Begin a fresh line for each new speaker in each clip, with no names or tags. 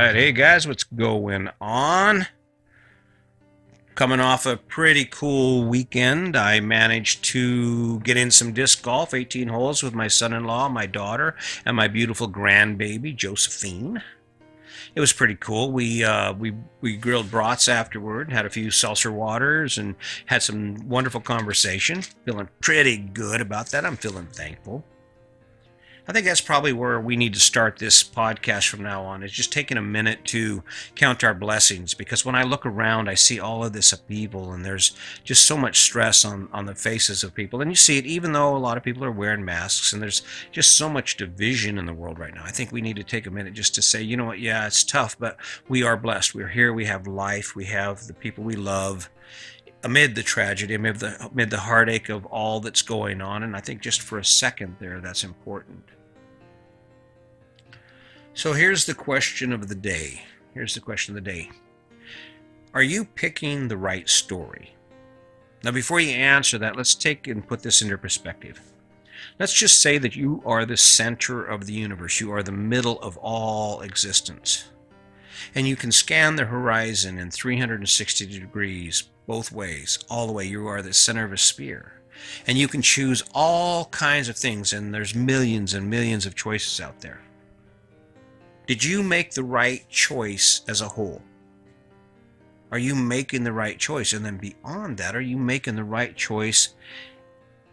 right, hey guys, what's going on? Coming off a pretty cool weekend, I managed to get in some disc golf, 18 holes with my son-in-law, my daughter, and my beautiful grandbaby, Josephine. It was pretty cool. We grilled brats afterward, had a few seltzer waters, and had some wonderful conversation. Feeling pretty good about that. I'm feeling thankful. I think that's probably where we need to start this podcast from now on, is just taking a minute to count our blessings. Because when I look around, I see all of this upheaval, and there's just so much stress on the faces of people. And you see it even though a lot of people are wearing masks, and there's just so much division in the world right now. I think we need to take a minute just to say, you know what, yeah, it's tough, but we are blessed. We're here, we have life, we have the people we love amid the tragedy, amid the heartache of all that's going on. And I think just for a second there, that's important. So here's the question of the day. Are you picking the right story? Now, before you answer that, let's take and put this into perspective. Let's just say that you are the center of the universe. You are the middle of all existence. And you can scan the horizon in 360 degrees, both ways, all the way. You are the center of a sphere. And you can choose all kinds of things, and there's millions and millions of choices out there. Did you make the right choice as a whole? Are you making the right choice? And then beyond that, are you making the right choice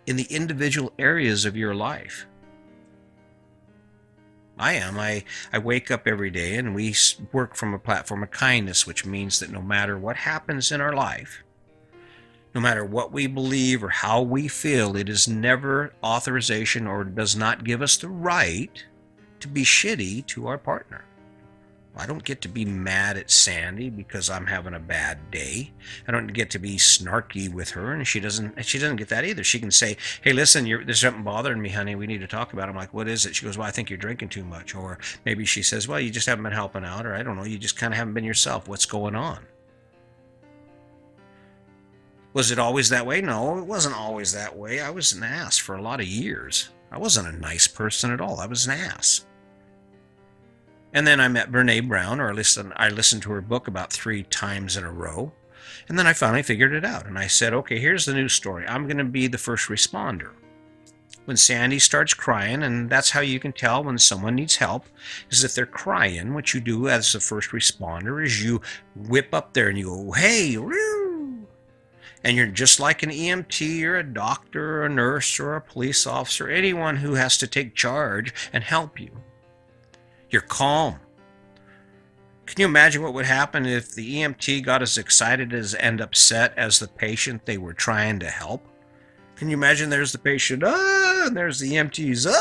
in the individual areas of your life? I am. I wake up every day and we work from a platform of kindness, which means that no matter what happens in our life, no matter what we believe or how we feel, it is never authorization or does not give us the right to be shitty to our partner. I don't get to be mad at Sandy because I'm having a bad day. I don't get to be snarky with her, and she doesn't get that either. She can say, hey, listen, there's something bothering me, honey. We need to talk about it. I'm like, what is it? She goes, well, I think you're drinking too much. Or maybe she says, well, you just haven't been helping out, or I don't know, you just kind of haven't been yourself. What's going on? Was it always that way? No, it wasn't always that way. I was an ass for a lot of years. I wasn't a nice person at all. I was an ass. And then I met Brene Brown, or I listened to her book about 3 times in a row. And then I finally figured it out. And I said, okay, here's the new story. I'm going to be the first responder. When Sandy starts crying, and that's how you can tell when someone needs help, is if they're crying, what you do as the first responder is you whip up there and you go, hey, woo! And you're just like an EMT or a doctor or a nurse or a police officer, anyone who has to take charge and help you. You're calm. Can you imagine what would happen if the EMT got as excited and upset as the patient they were trying to help? Can you imagine there's the patient, and there's the EMTs,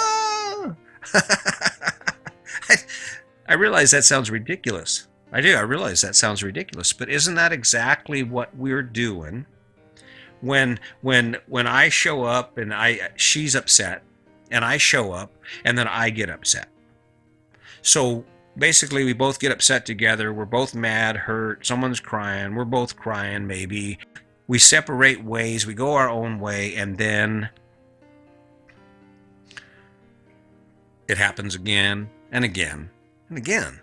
I realize that sounds ridiculous. I do. I realize that sounds ridiculous. But isn't that exactly what we're doing when I show up and she's upset, and I show up, and then I get upset? So basically, we both get upset together. We're both mad, hurt. Someone's crying. We're both crying, maybe. We separate ways. We go our own way. And then it happens again and again and again.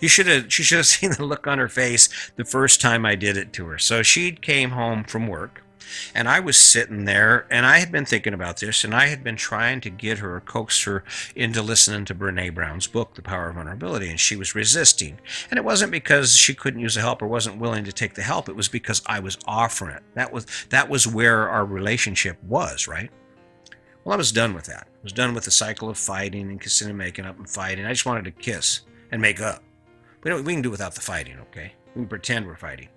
She should have seen the look on her face the first time I did it to her. So she came home from work. And I was sitting there, and I had been thinking about this, and I had been trying to get her, coax her into listening to Brene Brown's book, The Power of Vulnerability, and she was resisting. And it wasn't because she couldn't use the help or wasn't willing to take the help. It was because I was offering it. That was where our relationship was, right? Well, I was done with that. I was done with the cycle of fighting and kissing and making up and fighting. I just wanted to kiss and make up. We can do without the fighting, okay? We can pretend we're fighting.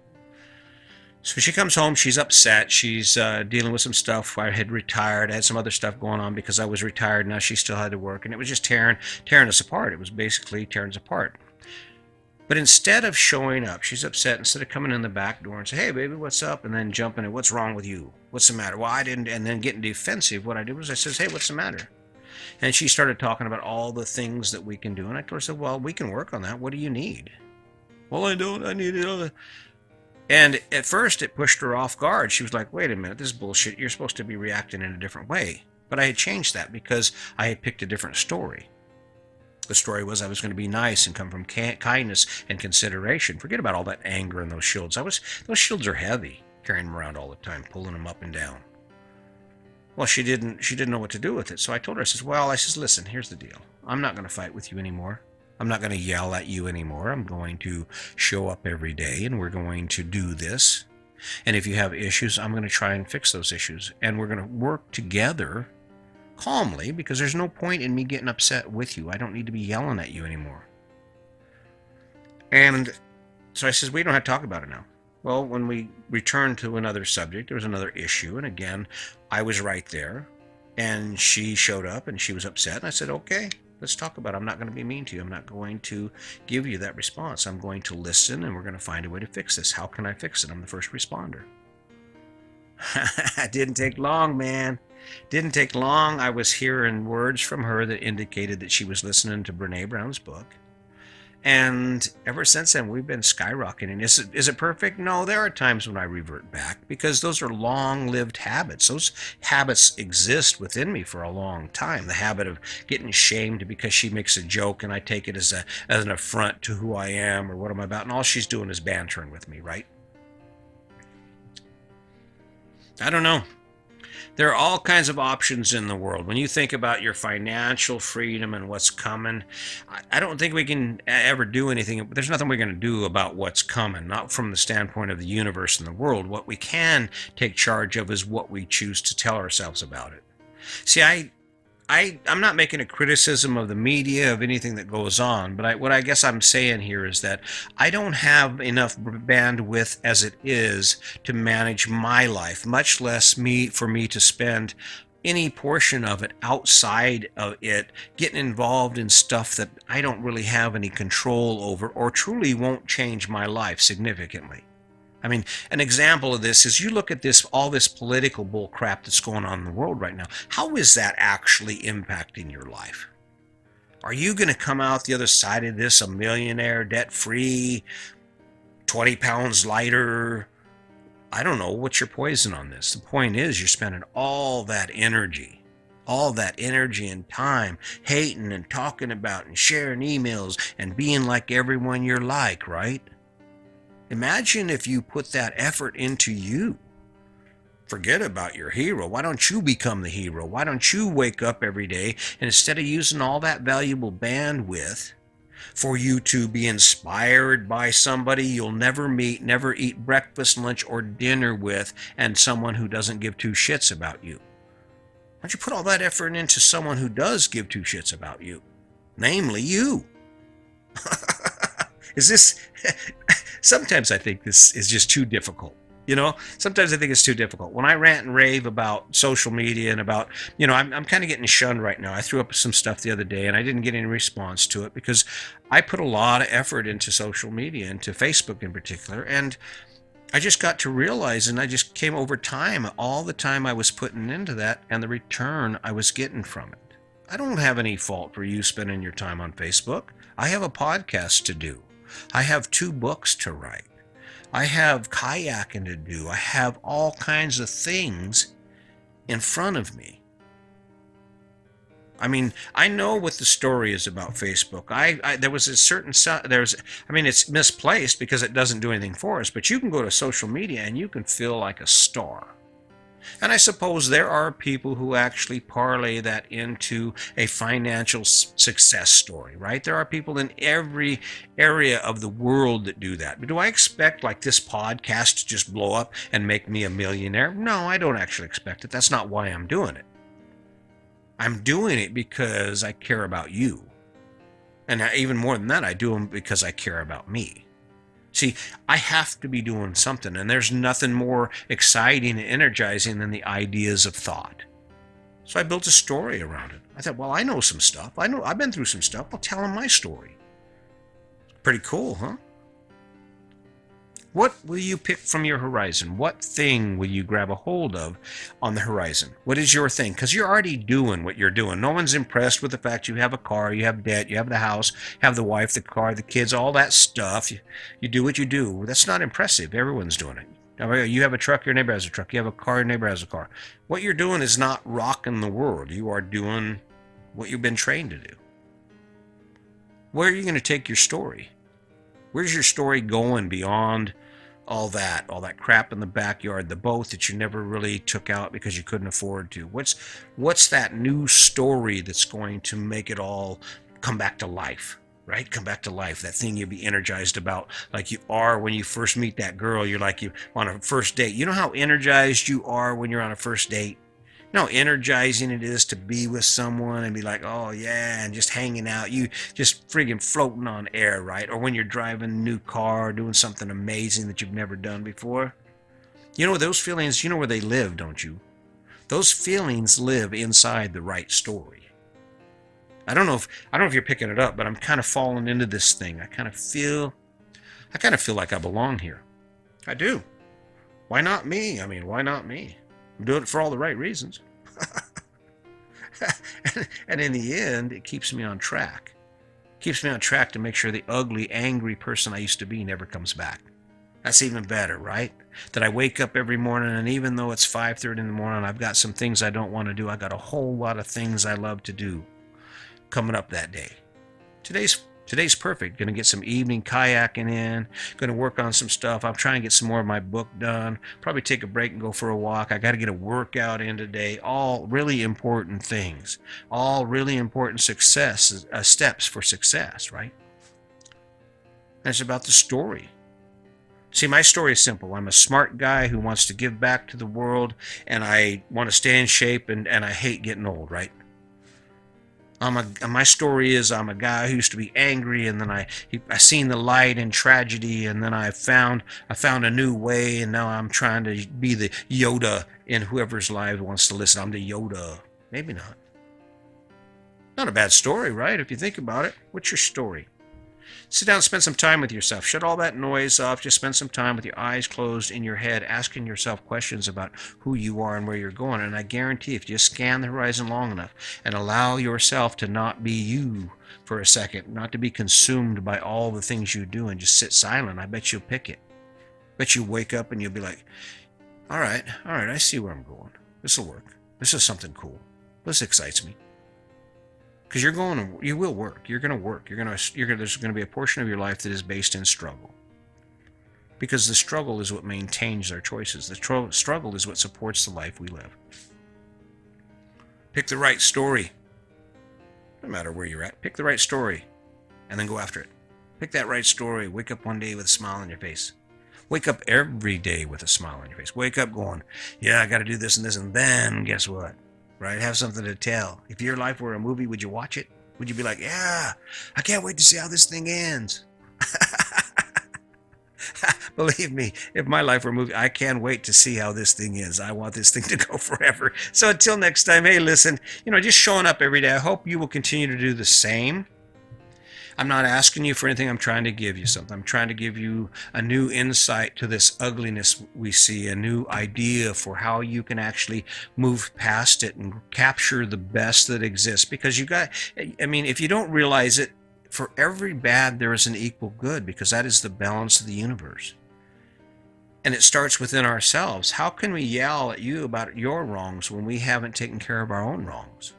So she comes home, she's upset, she's dealing with some stuff. I had retired, I had some other stuff going on because I was retired, now she still had to work, and it was just tearing us apart. It was basically tearing us apart. But instead of showing up, she's upset, instead of coming in the back door and say, hey baby, what's up? And then jumping in, what's wrong with you? What's the matter? Well, I didn't, and then getting defensive, what I did was I said, hey, what's the matter? And she started talking about all the things that we can do, and I told her, I said, well, we can work on that. What do you need? Well, I need it. And at first, it pushed her off guard. She was like, wait a minute, this is bullshit. You're supposed to be reacting in a different way. But I had changed that because I had picked a different story. The story was I was going to be nice and come from kindness and consideration. Forget about all that anger and those shields. Those shields are heavy, carrying them around all the time, pulling them up and down. Well, she didn't know what to do with it. So I told her, I says, listen, here's the deal. I'm not going to fight with you anymore. I'm not going to yell at you anymore. I'm going to show up every day and we're going to do this. And if you have issues, I'm going to try and fix those issues. And we're going to work together calmly, because there's no point in me getting upset with you. I don't need to be yelling at you anymore. And so I says, we don't have to talk about it now. Well, when we returned to another subject, there was another issue. And again, I was right there. And she showed up and she was upset. And I said, okay, let's talk about it. I'm not going to be mean to you. I'm not going to give you that response. I'm going to listen and we're going to find a way to fix this. How can I fix it? I'm the first responder. It didn't take long, man. Didn't take long. I was hearing words from her that indicated that she was listening to Brene Brown's book. And ever since then, we've been skyrocketing. Is it perfect? No, there are times when I revert back, because those are long-lived habits. Those habits exist within me for a long time. The habit of getting shamed because she makes a joke and I take it as an affront to who I am or what I'm about, and all she's doing is bantering with me, right? I don't know. There are all kinds of options in the world. When you think about your financial freedom and what's coming, I don't think we can ever do anything. There's nothing we're going to do about what's coming, not from the standpoint of the universe and the world. What we can take charge of is what we choose to tell ourselves about it. See, I'm not making a criticism of the media, of anything that goes on, but what I guess I'm saying here is that I don't have enough bandwidth as it is to manage my life, much less for me to spend any portion of it outside of it, getting involved in stuff that I don't really have any control over or truly won't change my life significantly. I mean, an example of this is you look at all this political bull crap that's going on in the world right now. How is that actually impacting your life? Are you going to come out the other side of this a millionaire, debt-free, 20 pounds lighter? I don't know. What's your poison on this? The point is you're spending all that energy and time hating and talking about and sharing emails and being like everyone you're like, right? Imagine if you put that effort into you. Forget about your hero. Why don't you become the hero? Why don't you wake up every day and instead of using all that valuable bandwidth for you to be inspired by somebody you'll never meet, never eat breakfast, lunch, or dinner with, and someone who doesn't give two shits about you? Why don't you put all that effort into someone who does give two shits about you? Namely, you. Is this... Sometimes I think this is just too difficult. Sometimes I think it's too difficult. When I rant and rave about social media and about, I'm kind of getting shunned right now. I threw up some stuff the other day and I didn't get any response to it because I put a lot of effort into social media, into Facebook in particular. And I just got to realize, and I just came over time, all the time I was putting into that and the return I was getting from it. I don't have any fault for you spending your time on Facebook. I have a podcast to do. I have 2 books to write. I have kayaking to do. I have all kinds of things in front of me. I mean, I know what the story is about Facebook. There was a certain, it's misplaced because it doesn't do anything for us, but you can go to social media and you can feel like a star. And I suppose there are people who actually parlay that into a financial success story, right? There are people in every area of the world that do that. But do I expect like this podcast to just blow up and make me a millionaire? No, I don't actually expect it. That's not why I'm doing it. I'm doing it because I care about you. And even more than that, I do them because I care about me. See, I have to be doing something, and there's nothing more exciting and energizing than the ideas of thought. So I built a story around it. I thought, well, I know some stuff. I've been through some stuff. I'll tell them my story. Pretty cool, huh? What will you pick from your horizon? What thing will you grab a hold of on the horizon? What is your thing? Because you're already doing what you're doing. No one's impressed with the fact you have a car, you have debt, you have the house, have the wife, the car, the kids, all that stuff. You do what you do. That's not impressive. Everyone's doing it. You have a truck, your neighbor has a truck. You have a car, your neighbor has a car. What you're doing is not rocking the world. You are doing what you've been trained to do. Where are you going to take your story? Where's your story going beyond all that crap in the backyard, the boat that you never really took out because you couldn't afford to? What's that new story that's going to make it all come back to life? Right? Come back to life. That thing you'll be energized about, like you are when you first meet that girl. You're like you on a first date. You know how energized you are when you're on a first date? You know how energizing it is to be with someone and be like, oh yeah, and just hanging out, you just friggin' floating on air, right? Or when you're driving a new car, doing something amazing that you've never done before. You know those feelings, you know where they live, don't you? Those feelings live inside the right story. I don't know if you're picking it up, but I'm kind of falling into this thing. I kind of feel like I belong here. I do. Why not me? I mean, why not me? I'm doing it for all the right reasons. And in the end, it keeps me on track. It keeps me on track to make sure the ugly, angry person I used to be never comes back. That's even better, right? That I wake up every morning, and even though it's 5:30 in the morning, I've got some things I don't want to do. I got a whole lot of things I love to do coming up that day. Today's perfect. Going to get some evening kayaking in. Going to work on some stuff. I'm trying to get some more of my book done. Probably take a break and go for a walk. I got to get a workout in today. All really important things. All really important steps for success, right? And it's about the story. See, my story is simple. I'm a smart guy who wants to give back to the world, and I want to stay in shape, and I hate getting old, right? My story is I'm a guy who used to be angry, and then I seen the light in tragedy, and then I found a new way, and now I'm trying to be the Yoda in whoever's life wants to listen. I'm the Yoda. Maybe not. Not a bad story, right? If you think about it. What's your story? Sit down and spend some time with yourself. Shut all that noise off. Just spend some time with your eyes closed in your head, asking yourself questions about who you are and where you're going. And I guarantee if you just scan the horizon long enough and allow yourself to not be you for a second, not to be consumed by all the things you do and just sit silent, I bet you'll pick it. I bet you wake up and you'll be like, all right, I see where I'm going. This will work. This is something cool. This excites me. Because you will work. You're going to work. There's going to be a portion of your life that is based in struggle. Because the struggle is what maintains our choices. The struggle is what supports the life we live. Pick the right story. No matter where you're at, pick the right story, and then go after it. Pick that right story. Wake up one day with a smile on your face. Wake up every day with a smile on your face. Wake up going, yeah, I got to do this and this, and then guess what? Right? Have something to tell. If your life were a movie, would you watch it? Would you be like, yeah, I can't wait to see how this thing ends? Believe me, if my life were a movie, I can't wait to see how this thing is. I want this thing to go forever. So until next time, hey, listen, just showing up every day. I hope you will continue to do the same. I'm not asking you for anything. I'm trying to give you something. I'm trying to give you a new insight to this ugliness we see, a new idea for how you can actually move past it and capture the best that exists. Because if you don't realize it, for every bad, there is an equal good, because that is the balance of the universe. And it starts within ourselves. How can we yell at you about your wrongs when we haven't taken care of our own wrongs?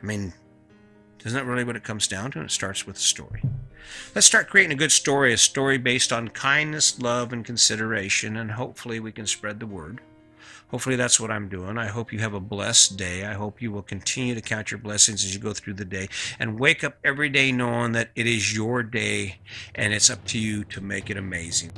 Isn't that really what it comes down to? It starts with a story. Let's start creating a good story, a story based on kindness, love, and consideration, and hopefully we can spread the word. Hopefully that's what I'm doing. I hope you have a blessed day. I hope you will continue to count your blessings as you go through the day, and wake up every day knowing that it is your day, and it's up to you to make it amazing.